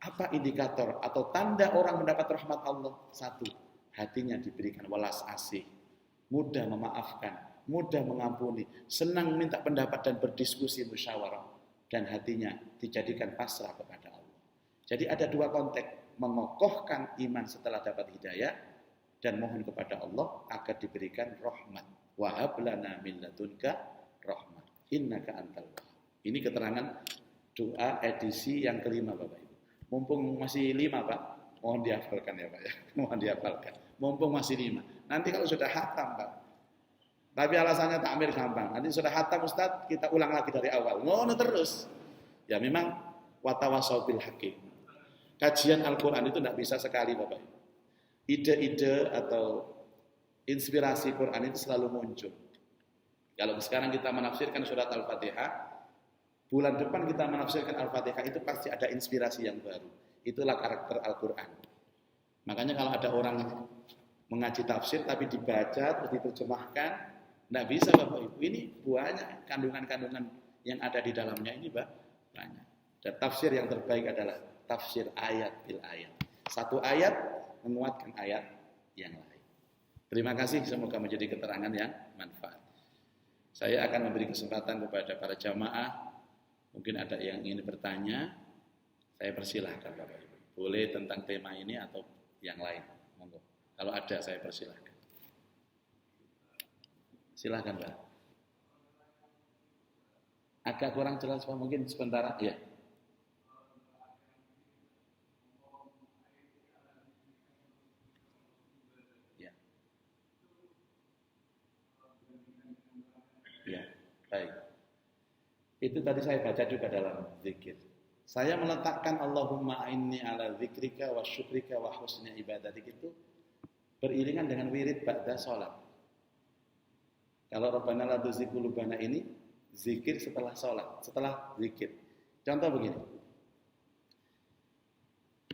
apa indikator atau tanda orang mendapat rahmat Allah? Satu, hatinya diberikan welas asih, mudah memaafkan, mudah mengampuni, senang minta pendapat dan berdiskusi musyawarah, dan hatinya dijadikan pasrah kepada Allah. Jadi ada dua konteks, mengokohkan iman setelah dapat hidayah dan mohon kepada Allah agar diberikan rahmat. Wa hab lana min ladunka rahmat. Innaka antal wahhab. Ini keterangan doa edisi yang kelima, Bapak Ibu. Mumpung masih 5, Pak, mohon dihafalkan ya, Pak ya. Mohon dihafalkan. Mumpung masih 5. Nanti kalau sudah khatam, Pak. Tapi alasannya takmir gampang. Nanti sudah khatam Ustaz, kita ulang lagi dari awal. Ngono terus. Ya memang watawasau bil haqqi. Kajian Al-Quran itu tidak bisa sekali, Bapak. Ide-ide atau inspirasi Quran itu selalu muncul. Kalau sekarang kita menafsirkan surat Al-Fatihah, bulan depan kita menafsirkan Al-Fatihah itu pasti ada inspirasi yang baru. Itulah karakter Al-Quran. Makanya kalau ada orang mengaji tafsir tapi dibaca terus diterjemahkan, tidak bisa, Bapak Ibu. Ini banyak kandungan-kandungan yang ada di dalamnya ini, Pak. Banyak. Dan tafsir yang terbaik adalah tafsir ayat bil ayat. Satu ayat menguatkan ayat yang lain. Terima kasih, semoga menjadi keterangan yang manfaat. Saya akan memberi kesempatan kepada para jamaah. Mungkin ada yang ingin bertanya. Saya persilahkan, Bapak Ibu. Boleh tentang tema ini atau yang lain. Monggo. Kalau ada, saya persilahkan. Silahkan, Pak. Agak kurang jelas Pak, mungkin sebentar. Ya. Ya. Ya. Baik. Itu tadi saya baca juga dalam zikir. Saya meletakkan Allahumma inni ala zikrika wa syukrika wa husni ibadatik itu beriringan dengan wirid ba'da sholat. Kalau Rabbana la tuzigh qulubana ini zikir setelah sholat, setelah zikir. Contoh begini.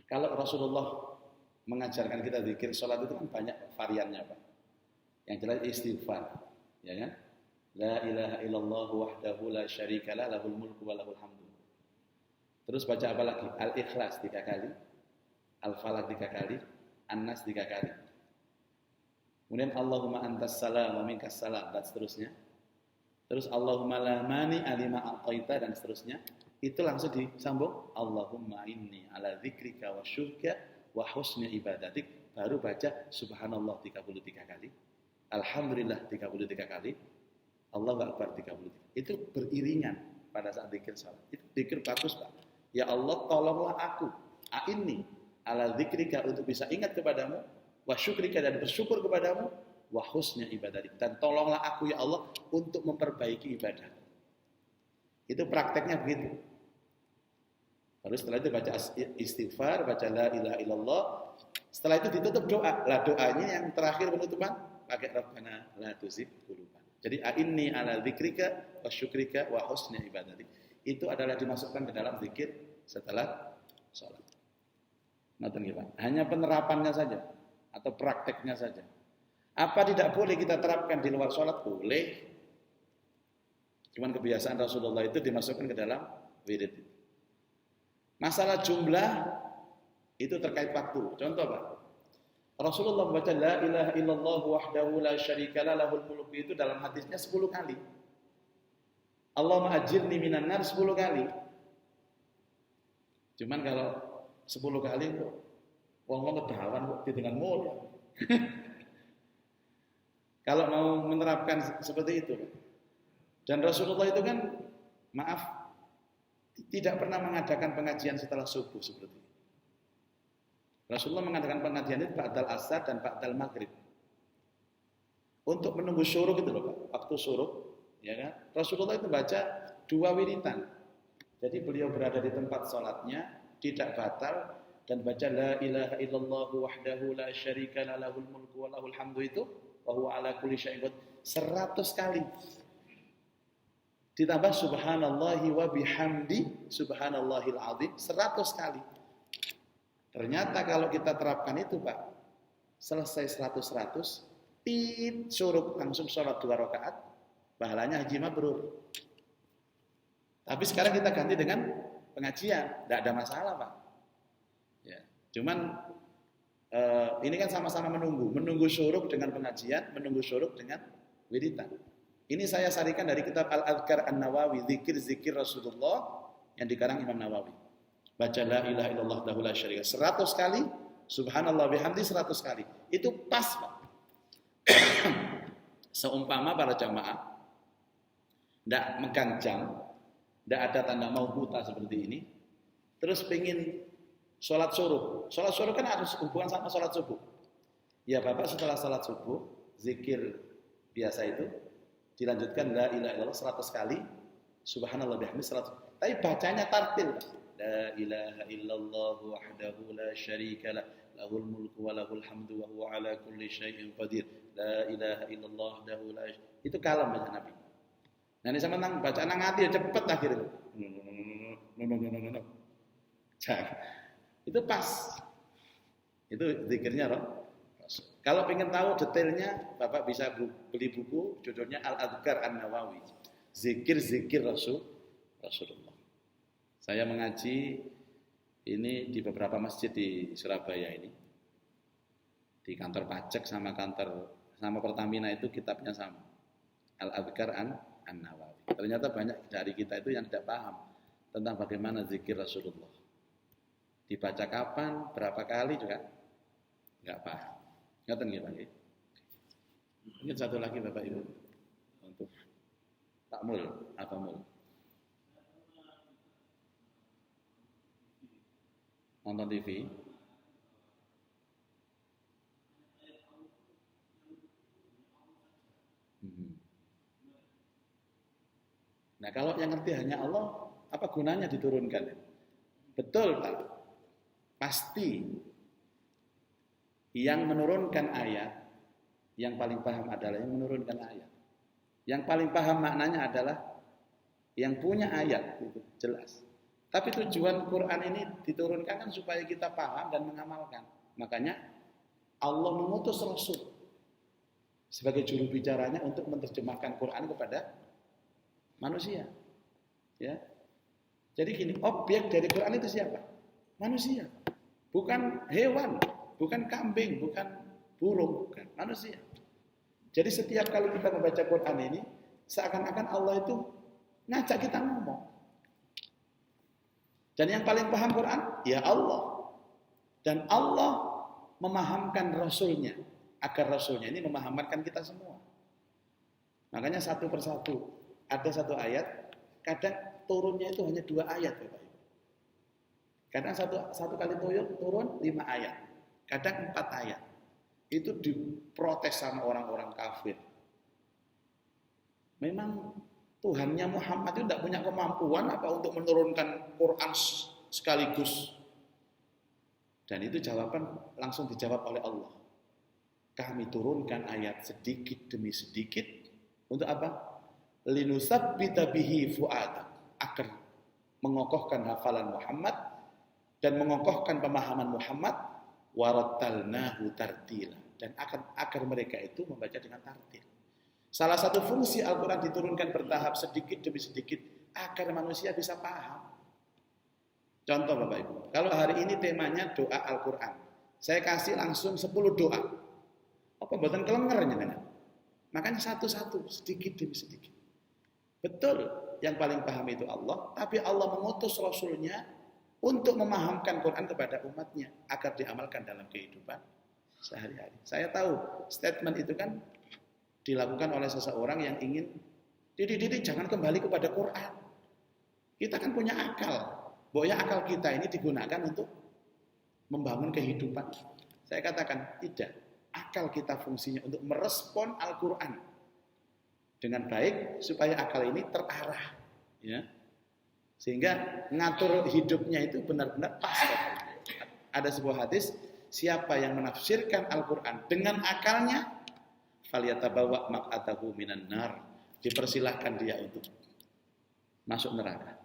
Kalau Rasulullah mengajarkan kita zikir sholat itu kan banyak variannya Pak. Yang jelas istighfar, ya kan? La ilaha illallah wahdahu la syarikalah lahul mulku wa lahul hamdu. Terus baca apa lagi? Al-Ikhlas 3 kali, Al-Falaq 3 kali, An-Nas 3 kali. Kemudian Allahumma antas salam wa minkas salam dan seterusnya. Terus Allahumma la mani alima a'taita dan seterusnya. Itu langsung disambung Allahumma inni ala dzikrika wa syukrika wa husni ibadatik. Baru baca subhanallah 33 kali. Alhamdulillah 33 kali. Allahu akbar 33. Itu beriringan pada saat zikir salat. Itu zikir bagus Pak. Ya Allah tolonglah aku a'inni ala dzikrika untuk bisa ingat kepadamu wa syukrika dan bersyukur kepadamu wa husni ibadatik dan tolonglah aku ya Allah untuk memperbaiki ibadah. Itu prakteknya begitu. Lalu setelah itu baca istighfar, baca la ilaha illallah. Setelah itu ditutup doa. Lah doanya yang terakhir penutupan pakai Rabbana la tuzigh qulubana. Jadi a'inni ala dzikrika wa syukrika wa husni ibadatik. Itu adalah dimasukkan ke dalam zikir setelah sholat. Nonton ya Pak. Hanya penerapannya saja atau prakteknya saja. Apa tidak boleh kita terapkan di luar sholat? Boleh. Cuman kebiasaan Rasulullah itu dimasukkan ke dalam wirid. Masalah jumlah itu terkait waktu. Contoh Pak. Rasulullah membaca la ilaha illallah wahdahu la syarikalah lahul mulku itu dalam hadisnya 10 kali. Allahumma ajirni minan nar 10 kali. Cuman kalau 10 kali kok wong-wong kedawan kok dengan mulia. Kalau mau menerapkan seperti itu. Dan Rasulullah itu kan maaf tidak pernah mengadakan pengajian setelah subuh seperti itu. Rasulullah mengadakan pengajian itu ba'dal asar dan ba'dal maghrib. Untuk menunggu syuruk itu loh Pak, waktu syuruk, ya kan? Rasulullah itu baca 2 wiritan. Jadi beliau berada di tempat sholatnya, tidak batal, dan baca la ilaha illallah wahdahu la syarika lahul mulku wa lahul hamdu itu, wa huwa ala kulli syai'in 100 kali. Ditambah subhanallahi wa bihamdi subhanallahil azim 100 kali. Ternyata kalau kita terapkan itu Pak, selesai 100-100, syuruk langsung sholat 2 rakaat, pahalanya haji mabrur. Tapi sekarang kita ganti dengan pengajian, tidak ada masalah Pak. Ya. Cuman ini kan sama-sama menunggu syuruk dengan pengajian, menunggu syuruk dengan wiritan. Ini saya sarikan dari kitab Al-Adhkar An-Nawawi, zikir Rasulullah yang dikarang Imam Nawawi. Baca la ilaha illallah wahdahu la syarika 100 kali, subhanallah bihamdi 100 kali. Itu pas Pak. Seumpama para jamaah tidak megang jam, tidak ada tanda mau buta seperti ini, terus pengen sholat suruh. Sholat suruh kan harus hubungan sama sholat subuh. Ya Bapak setelah sholat subuh, zikir biasa itu, dilanjutkan la ilaha illallah 100 kali, subhanallah bihamdi 100. Tapi bacanya tartil. La ilaha illallah wahdahu la syarika lah, lahul mulku wa lahul hamdu wa huwa ala kulli syai'in qadir. La ilaha illallah wahdahu la syarika. Itu kalem baca Nabi. Nah ini sama nang baca nang hati ya cepet akhirnya. No. Itu pas. Itu zikirnya loh. Kalau pengen tahu detailnya, Bapak bisa beli buku judulnya Al-Adhkar An-Nawawi. Zikir Rasulullah. Saya mengaji ini di beberapa masjid di Surabaya ini. Di kantor pajak sama Pertamina itu kitabnya sama. Al-Adhkar An-Nawawi. Ternyata banyak dari kita itu yang tidak paham tentang bagaimana zikir Rasulullah. Dibaca kapan, berapa kali juga enggak paham. Ngerti nggih Pak? Mungkin satu lagi Bapak Ibu untuk takmul, apa mul? Nonton TV. Nah, kalau yang ngerti hanya Allah, apa gunanya diturunkan? Betul, Pak. Pasti yang menurunkan ayat, yang paling paham adalah yang menurunkan ayat. Yang paling paham maknanya adalah yang punya ayat, itu jelas. Tapi tujuan Quran ini diturunkan kan supaya kita paham dan mengamalkan. Makanya Allah mengutus Rasul sebagai juru bicaranya untuk menerjemahkan Quran kepada manusia. Ya. Jadi gini, objek dari Quran itu siapa? Manusia. Bukan hewan, bukan kambing, bukan burung, bukan manusia. Jadi setiap kali kita membaca Quran ini, seakan-akan Allah itu ngajak kita ngomong. Dan yang paling paham Quran, ya Allah. Dan Allah memahamkan Rasulnya, agar Rasulnya ini memahamkan kita semua. Makanya satu persatu, ada satu ayat, kadang turunnya itu hanya 2 ayat, Bapak Ibu. Kadang satu kali turun 5 ayat, kadang 4 ayat. Itu diprotes sama orang-orang kafir. Memang Tuhannya Muhammad itu tidak punya kemampuan apa untuk menurunkan Quran sekaligus. Dan itu jawaban langsung dijawab oleh Allah. Kami turunkan ayat sedikit demi sedikit untuk apa? Linusabbita bihi fu'adak, agar mengokohkan hafalan Muhammad dan mengokohkan pemahaman Muhammad, warattalnahu tartila, dan agar mereka itu membaca dengan tartil. Salah satu fungsi Al-Quran diturunkan bertahap sedikit demi sedikit agar manusia bisa paham. Contoh Bapak Ibu, kalau hari ini temanya doa Al-Quran, saya kasih langsung 10 doa. Apa buatan kelengernya kan? Makanya satu-satu, sedikit demi sedikit. Betul, yang paling paham itu Allah, tapi Allah mengutus Rasulnya untuk memahamkan Quran kepada umatnya agar diamalkan dalam kehidupan sehari-hari. Saya tahu statement itu kan dilakukan oleh seseorang yang ingin didik jangan kembali kepada Quran. Kita kan punya akal. Bahwa akal kita ini digunakan untuk membangun kehidupan. Saya katakan tidak. Akal kita fungsinya untuk merespon Al-Quran dengan baik supaya akal ini terarah. Ya. Sehingga ngatur hidupnya itu benar-benar pas. Ada sebuah hadis, siapa yang menafsirkan Al-Quran dengan akalnya, faliyatabawa maq'atahu minan nar, dipersilahkan dia untuk masuk neraka.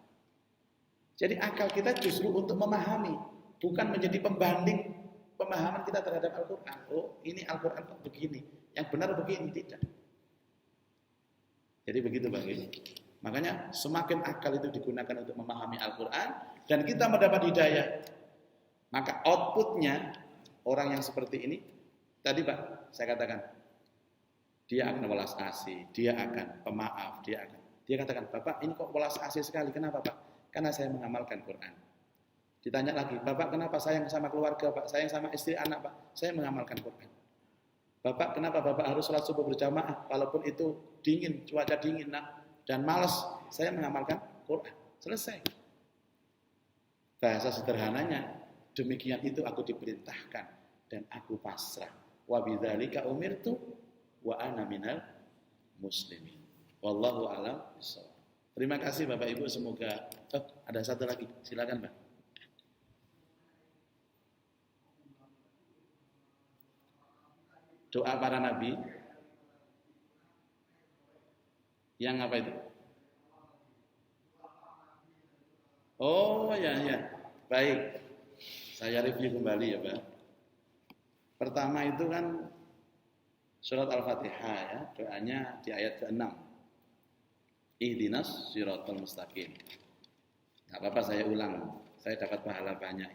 Jadi akal kita justru untuk memahami, bukan menjadi pembanding pemahaman kita terhadap Al-Quran. Oh, ini Al-Quran kok begini, yang benar begini, tidak. Jadi begitu Bang. Makanya semakin akal itu digunakan untuk memahami Al-Quran dan kita mendapat hidayah, maka outputnya orang yang seperti ini, tadi Pak, saya katakan, dia akan welas asih, dia akan pemaaf, dia katakan, Bapak ini kok welas asih sekali, kenapa Pak? Karena saya mengamalkan Quran. Ditanya lagi, Bapak kenapa sayang sama keluarga Pak? Sayang sama istri anak Pak? Saya mengamalkan Quran. Bapak kenapa Bapak harus sholat subuh berjamaah? Walaupun itu dingin, cuaca dingin dan malas, saya mengamalkan Quran. Selesai. Bahasa sederhananya, demikian itu aku diperintahkan dan aku pasrah. Wa bidzalika umirtu wa ana minal muslimin. Wallahu a'lam bishawab. Terima kasih Bapak Ibu, semoga ada satu lagi, silakan Pak. Doa para nabi. Yang apa itu? Oh ya. Baik. Saya review kembali ya Pak. Pertama itu kan surat Al-Fatihah ya, doanya di ayat ke-6. Ihdinas siratal mustaqim. Enggak apa-apa saya ulang, saya dapat pahala banyak.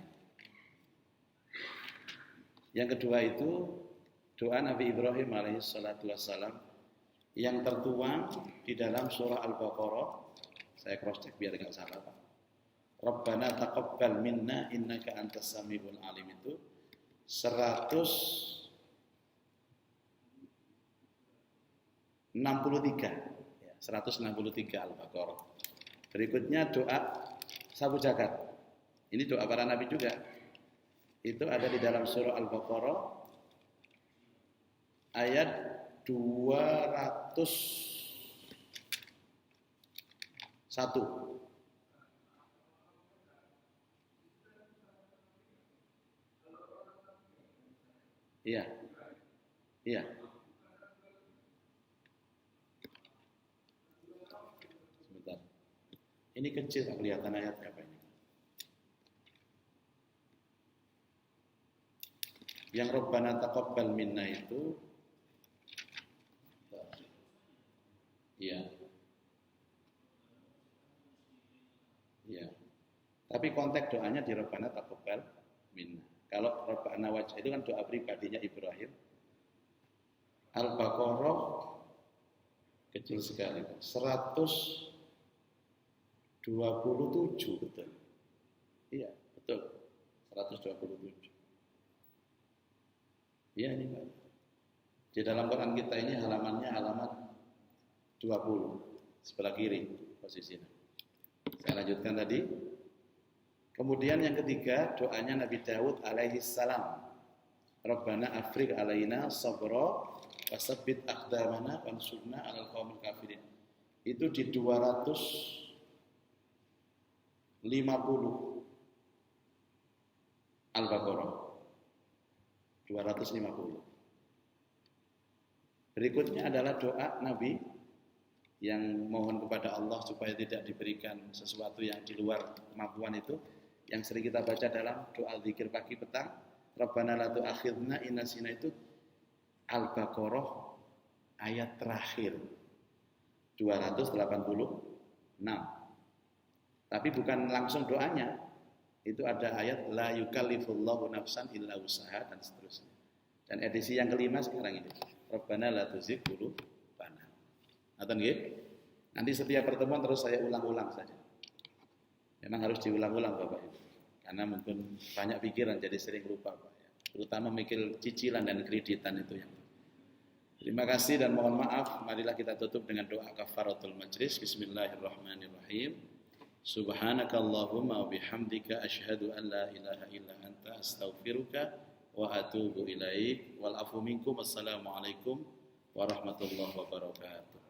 Yang kedua itu doa Nabi Ibrahim alaihi salatu wassalam yang tertuang di dalam surah Al-Baqarah. Saya cross check biar enggak salah Pak. Rabbana taqabbal minna innaka antas samiul alim, itu 163 Al-Baqarah. Berikutnya doa sapu jagat. Ini doa para nabi juga. Itu ada di dalam surah Al-Baqarah ayat 201. Iya. Iya. Sebentar. Ini kecil kelihatan ayatnya apa ini? Yang Rabbana taqabbal minna itu iya. Iya. Tapi konteks doanya di Rabbana taqabbal minna. Kalau Rabbana wajah itu kan doa pribadinya Ibrahim. Al-Baqarah kecil sekali, 127 betul. Iya, betul. 127. Iya ini Pak. Di dalam Quran kita ini halamannya halaman 20 sebelah kiri posisinya. Saya lanjutkan tadi. Kemudian yang ketiga doanya Nabi Daud alaihi salam. Rabbana afrigh alaina sabra wasabbit aqdamana wansurna 'alal qaumil kafirin. Itu di 250 Al-Baqarah. 250. Berikutnya adalah doa Nabi yang mohon kepada Allah supaya tidak diberikan sesuatu yang di luar kemampuan itu, yang sering kita baca dalam doa zikir pagi petang, Rabbana la tu'akhidna in nasina, itu Al-Baqarah ayat terakhir 286. Tapi bukan langsung doanya, itu ada ayat la yukallifullahu nafsan illa usaha dan seterusnya. Dan edisi yang kelima sekarang ini, Rabbana la tuzigh qulubana. Atau nggih? Nanti setiap pertemuan terus saya ulang-ulang saja. Memang harus diulang-ulang Bapak Ibu. Karena mungkin banyak pikiran jadi sering lupa Pak ya. Terutama mikir cicilan dan kreditan itu yang. Terima kasih dan mohon maaf. Marilah kita tutup dengan doa kafaratul majlis. Bismillahirrahmanirrahim. Subhanakallahumma wa bihamdika asyhadu an la ilaha illa anta astaghfiruka wa atubu ilaik. Wal afu minkum. Assalamualaikum warahmatullahi wabarakatuh.